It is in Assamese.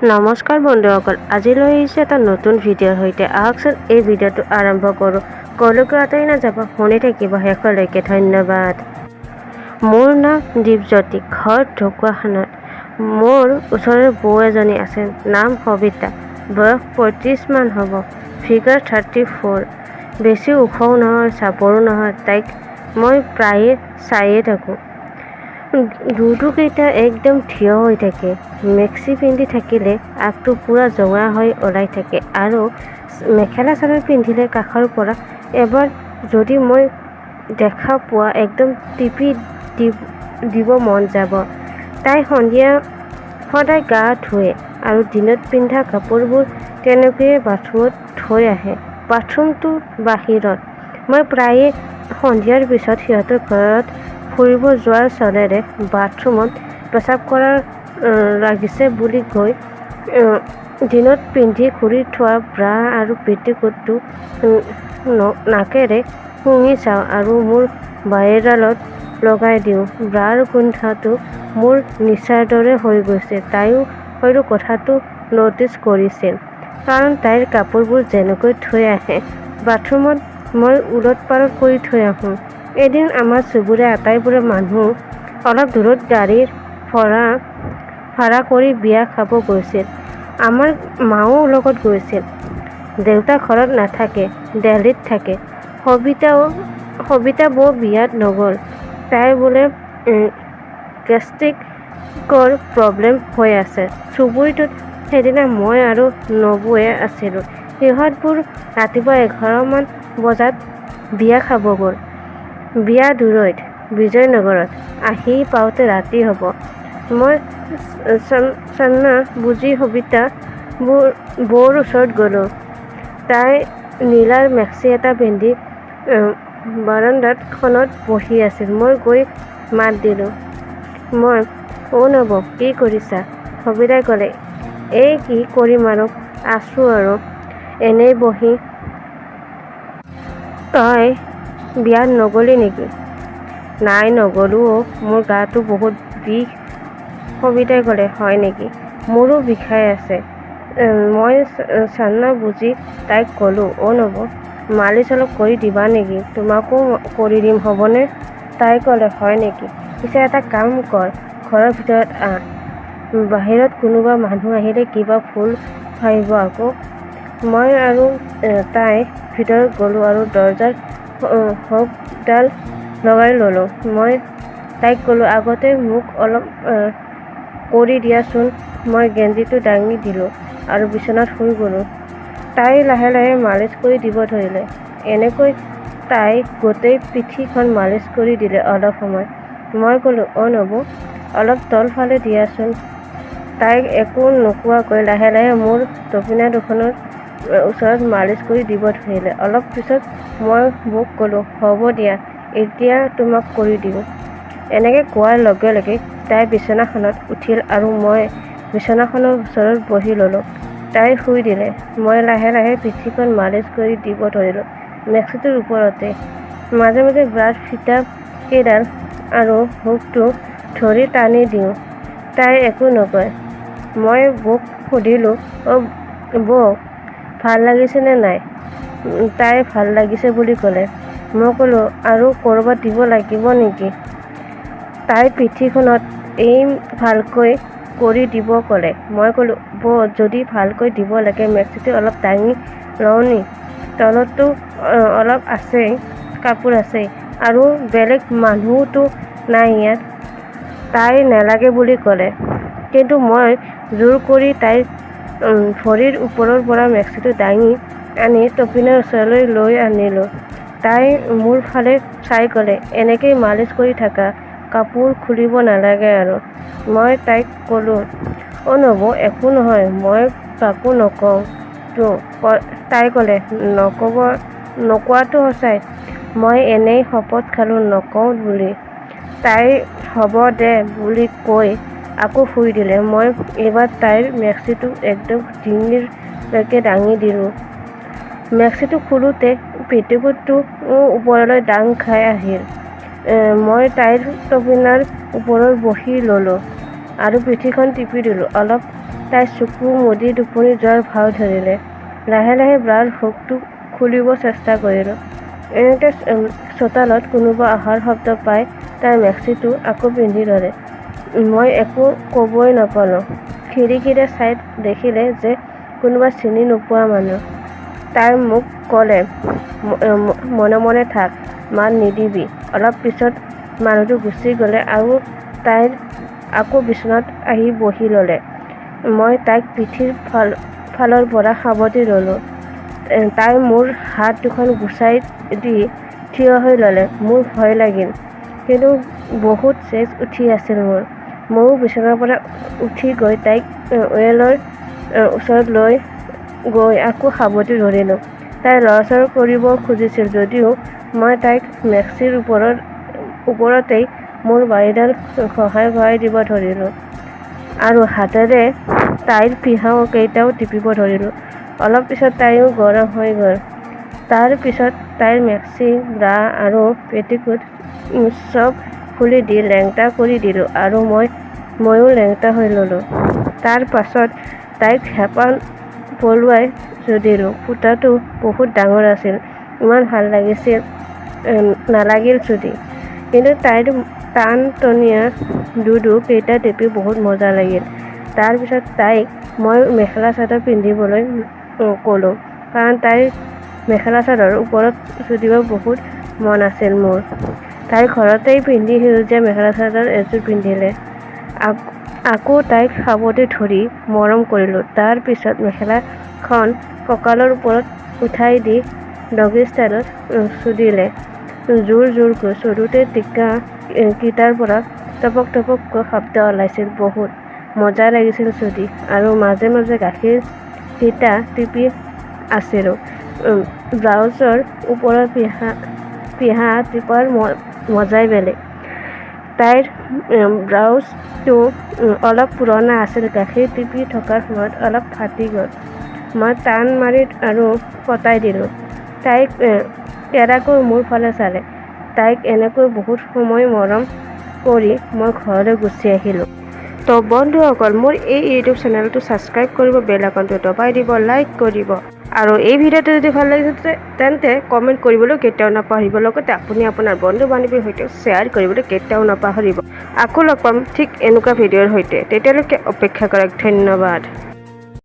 নমস্কাৰ বন্ধুসকল, আজিলৈ আহিছে এটা নতুন ভিডিঅ'ৰ সৈতে। আহকচোন এই ভিডিঅ'টো আৰম্ভ কৰোঁ। কলৈকো আঁতৰি নাযাব, শুনি থাকিব শেষলৈকে। ধন্যবাদ। মোৰ নাম দীপজ্যোতি, ঘৰ ঢকুৱাখানাত। মোৰ ওচৰৰে বৌ এজনী আছে, নাম সবিতা। বয়স 35 মান হ'ব, ফিগাৰ 34। বেছি ওখও নহয়, চাপৰো নহয়। তাইক মই প্ৰায়ে চায়ে থাকোঁ। দুটুকেইটা একদম থিয় হৈ থাকে। মেক্সি পিন্ধি থাকিলে আগটো পূৰা জঙা হৈ ওলাই থাকে আৰু মেখেলা চাদৰ পিন্ধিলে কাষৰ পৰা এবাৰ যদি মই দেখা পোৱা একদম টিপি দিব মন যাব। তাই সন্ধিয়া সদায় গা ধুৱে আৰু দিনত পিন্ধা কাপোৰবোৰ তেনেকৈয়ে বাথৰুমত থৈ আহে। বাথৰুমটো বাহিৰত। মই প্ৰায়ে সন্ধিয়াৰ পিছত সিহঁতৰ ঘৰত ফুৰিব যোৱাৰ চলেৰে বাথৰুমত পেচাব কৰাৰ লাগিছে বুলি গৈ দিনত পিন্ধি ঘূৰি থোৱা ব্ৰা আৰু পেটিকোটটো নাকেৰে শুঙি চাওঁ আৰু মোৰ বাহিৰডালত লগাই দিওঁ। ব্ৰাৰ গোন্ধটো মোৰ নিচাৰ দৰে হৈ গৈছে। তাইও হয়তো কথাটো ন'টিছ কৰিছিল, কাৰণ তাইৰ কাপোৰবোৰ যেনেকৈ থৈ আহে বাথৰুমত, মই ওলট পালট কৰি থৈ আহোঁ। এদিন আমাৰ চুবুৰীয়া আটাইবোৰে মানুহ অলপ দূৰত গাড়ীৰ ভাড়া কৰি বিয়া খাব গৈছিল। আমাৰ মাও লগত গৈছিল। দেউতা ঘৰত নাথাকে, দিল্লীত থাকে। সবিতা বৌ বিয়াত নগ'ল। তাইৰ বোলে গেষ্ট্ৰিকৰ প্ৰব্লেম হৈ আছে। চুবুৰীটোত সেইদিনা মই আৰু নবৌৱে আছিলোঁ। সিহঁতবোৰ ৰাতিপুৱা 11 মান বজাত বিয়া খাব গ'ল। বিয়া দূৰৈত, বিজয়নগৰত। আহি পাওঁতে ৰাতি হ'ব। মই চান্না বুজি সবিতা বৌৰ ওচৰত গ'লোঁ। তাই নীলাৰ মেক্সি এটা পিন্ধি বাৰাণ্ডাখনত বহি আছিল। মই গৈ মাত দিলোঁ। অ' নবৌ, কি কৰিছা? সবিতাই ক'লে, এই কি কৰিম আৰু, আছোঁ আৰু এনেই বহি। তই বিয়াত নগলি নেকি? নাই, নগ'লোঁ অ', মোৰ গাটো বহুত বিষ। সবিতাই ক'লে, হয় নেকি? মোৰো বিষাই আছে। মই চান্না বুজি তাইক ক'লোঁ, অ' নবৌ, মালিচ অলপ কৰি দিবা নেকি? তোমাকো কৰি দিম, হ'বনে? তাই ক'লে, হয় নেকি? পিছে এটা কাম কৰ, ঘৰৰ ভিতৰত আহ। বাহিৰত কোনোবা মানুহ আহিলে কিবা ভুল ভাবিব আকৌ। মই আৰু তাই ভিতৰত গ'লোঁ আৰু দৰজাৰ হুকডাল লগাই ল'লোঁ। মই তাইক ক'লোঁ, আগতে মোক অলপ কৰি দিয়াচোন। মই গেঞ্জিটো দাঙি দিলোঁ আৰু বিচনাত শুই গ'লোঁ। তাই লাহে লাহে মালিচ কৰি দিব ধৰিলে। এনেকৈ তাই গোটেই পিঠিখন মালিচ কৰি দিলে অলপ সময়। মই ক'লোঁ, অ' নবৌ, অলপ তলফালে দিয়াচোন। তাই একো নোকোৱাকৈ লাহে লাহে মোৰ টপিনা দুখনৰ ওচৰত মালিচ কৰি দিব ধৰিলে। অলপ পিছত মই বৌক ক'লোঁ, হ'ব দিয়া, এতিয়া তোমাক কৰি দিওঁ। এনেকৈ কোৱাৰ লগে লগে তাই বিচনাখনত উঠিল আৰু মই বিচনাখনৰ ওচৰত বহি ল'লোঁ। তাই শুই দিলে। মই লাহে লাহে পিঠিখন মালিচ কৰি দিব ধৰিলোঁ, মেক্সিটোৰ ওপৰতে। মাজে মাজে ব্ৰাৰ ফিটা কেইডাল আৰু হুকটো ধৰি টানি দিওঁ। তাই একো নকয়। মই বৌক সুধিলোঁ, অ' বৌ, ভাল লাগিছেনে নাই? তাই ভাল লাগিছে বুলি ক'লে। মই ক'লোঁ, আৰু ক'ৰবাত দিব লাগিব নেকি? তাই পিঠিখনত এই ভালকৈ কৰি দিব ক'লে। মই ক'লোঁ, বৌ, যদি ভালকৈ দিব লাগে মেক্সিটো অলপ দাঙি লওঁ নি? তলতো অলপ আছেই, কাপোৰ আছেই, আৰু বেলেগ মানুহতো নাই ইয়াত। তাই নেলাগে বুলি ক'লে। কিন্তু মই জোৰ কৰি তাইৰ ভৰিৰ ওপৰৰ পৰা মেক্সিটো দাঙি আনি টপিনাৰ ওচৰলৈ লৈ আনিলোঁ। তাই মোৰ ফালে চাই ক'লে, এনেকৈ মালিচ কৰি থাকা, কাপোৰ খুলিব নালাগে আৰু। মই তাইক ক'লোঁ, অ' নবৌ, একো নহয়, মই কাকো নকওঁ তো। তাই ক'লে, নকোৱাটো সঁচাই? মই এনেই শপত খালোঁ নকওঁ বুলি। তাই হ'ব দে বুলি কৈ আকৌ শুই দিলে। মই এইবাৰ তাইৰ মেক্সিটো একদম ডিঙিলৈকে দাঙি দিলোঁ। মেক্সিটো খোলোতে পেটিকোটটো ওপৰলৈ দাং খাই আহিল। মই তাইৰ টপিনাৰ ওপৰত বহি ল'লোঁ আৰু পিঠিখন টিপি দিলোঁ। অলপ তাইৰ চকু মুদি টোপনি যোৱাৰ ভাও ধৰিলে। লাহে লাহে ব্ৰাৰ হুকটো খুলিব চেষ্টা কৰিলোঁ। এনেতে চোতালত কোনোবা অহাৰ শব্দ পাই তাইৰ মেক্সিটো আকৌ পিন্ধি ল'লে। মই একো ক'বই নাপালোঁ। খিৰিকীৰে চাই দেখিলে যে কোনোবা চিনি নোপোৱা মানুহ। তাই মোক ক'লে, মনে মনে থাক, মাত নিদিবি। অলপ পিছত মানুহটো গুচি গ'লে আৰু তাইৰ আকৌ বিচনাত আহি বহি ল'লে। মই তাইক পিঠিৰ ফালৰ পৰা সাৱটি ল'লোঁ। তাই মোৰ হাত দুখন গুচাই দি থিয় হৈ ল'লে। মোৰ ভয় লাগিল, কিন্তু বহুত চেচ উঠি আছিল মোৰ। ময়ো বিচনাৰ পৰা উঠি গৈ তাইক ৱেলৰ ওচৰত লৈ গৈ আকৌ সাৱটি ধৰিলোঁ। তাই লৰচৰ কৰিব খুজিছিল যদিও মই তাইক মেক্সিৰ ওপৰতেই মোৰ বাৰীডাল ঘঁহাই দিব ধৰিলোঁ আৰু হাতেৰে তাইৰ পিহাকেইটাও টিপিব ধৰিলোঁ। অলপ পিছত তাইও গৰম হৈ গ'ল। তাৰ পিছত তাইৰ মেক্সি, ব্ৰা আৰু পেটিকোট চব খুলি দি লেংটা কৰি দিলোঁ আৰু ময়ো লেংটা হৈ ল'লোঁ। তাৰ পাছত তাইক হেঁপাহ পলুৱাই দিলোঁ। ফুটাটো বহুত ডাঙৰ আছিল। ইমান ভাল নালাগিল চুটি, কিন্তু তাইৰ টানটনীয়া দুডু কেইটা টিপি বহুত মজা লাগিল। তাৰ পিছত তাইক মই মেখেলা চাদৰ পিন্ধিবলৈ ক'লোঁ, কাৰণ তাইৰ মেখেলা চাদৰৰ ওপৰত চুটিব বহুত মন আছিল মোৰ। তাই ঘৰতেই পিন্ধি সেউজীয়া মেখেলা চাদৰ এযোৰ পিন্ধিলে। আকৌ তাইক সাৱটি ধৰি মৰম কৰিলোঁ। তাৰ পিছত মেখেলাখন কঁকালৰ ওপৰত উঠাই দি ডগী ষ্টাইলত চুদিলে জোৰকৈ। চুদোতে টিকা কিটাৰ পৰা টপক টপককৈ শব্দ ওলাইছিল। বহুত মজা লাগিছিল চুদি, আৰু মাজে মাজে গাখীৰ কিটা টিপি আছিলোঁ। ব্লাউজৰ ওপৰত পিহা টিপাৰ মজাই বেলেগ। তাইৰ ব্লাউজটো অলপ পুৰণা আছিল। গাখীৰ টিপি থকাৰ সময়ত অলপ ফাটি গ'ল। মই টান মাৰি আৰু কটাই দিলোঁ। তাইক এৰাকৈ মোৰ ফালে চালে। তাইক এনেকৈ বহুত সময় মৰম কৰি মই ঘৰলৈ গুচি আহিলোঁ। তো বন্ধুসকল, মোৰ এই ইউটিউব চেনেলটো ছাবস্ক্ৰাইব কৰিব, বেল আইকনটো দবাই দিব, লাইক কৰিব, আৰু এই ভিডিঅ'টো যদি ভাল লাগিছে তেন্তে কমেণ্ট কৰিবলৈ কেতিয়াও নাপাহৰিব। লগতে আপুনি আপোনাৰ বন্ধু বান্ধৱীৰ সৈতে শ্বেয়াৰ কৰিবলৈ কেতিয়াও নাপাহৰিব। আকৌ লগ পাম ঠিক এনেকুৱা ভিডিঅ'ৰ সৈতে। তেতিয়ালৈকে অপেক্ষা কৰক। ধন্যবাদ।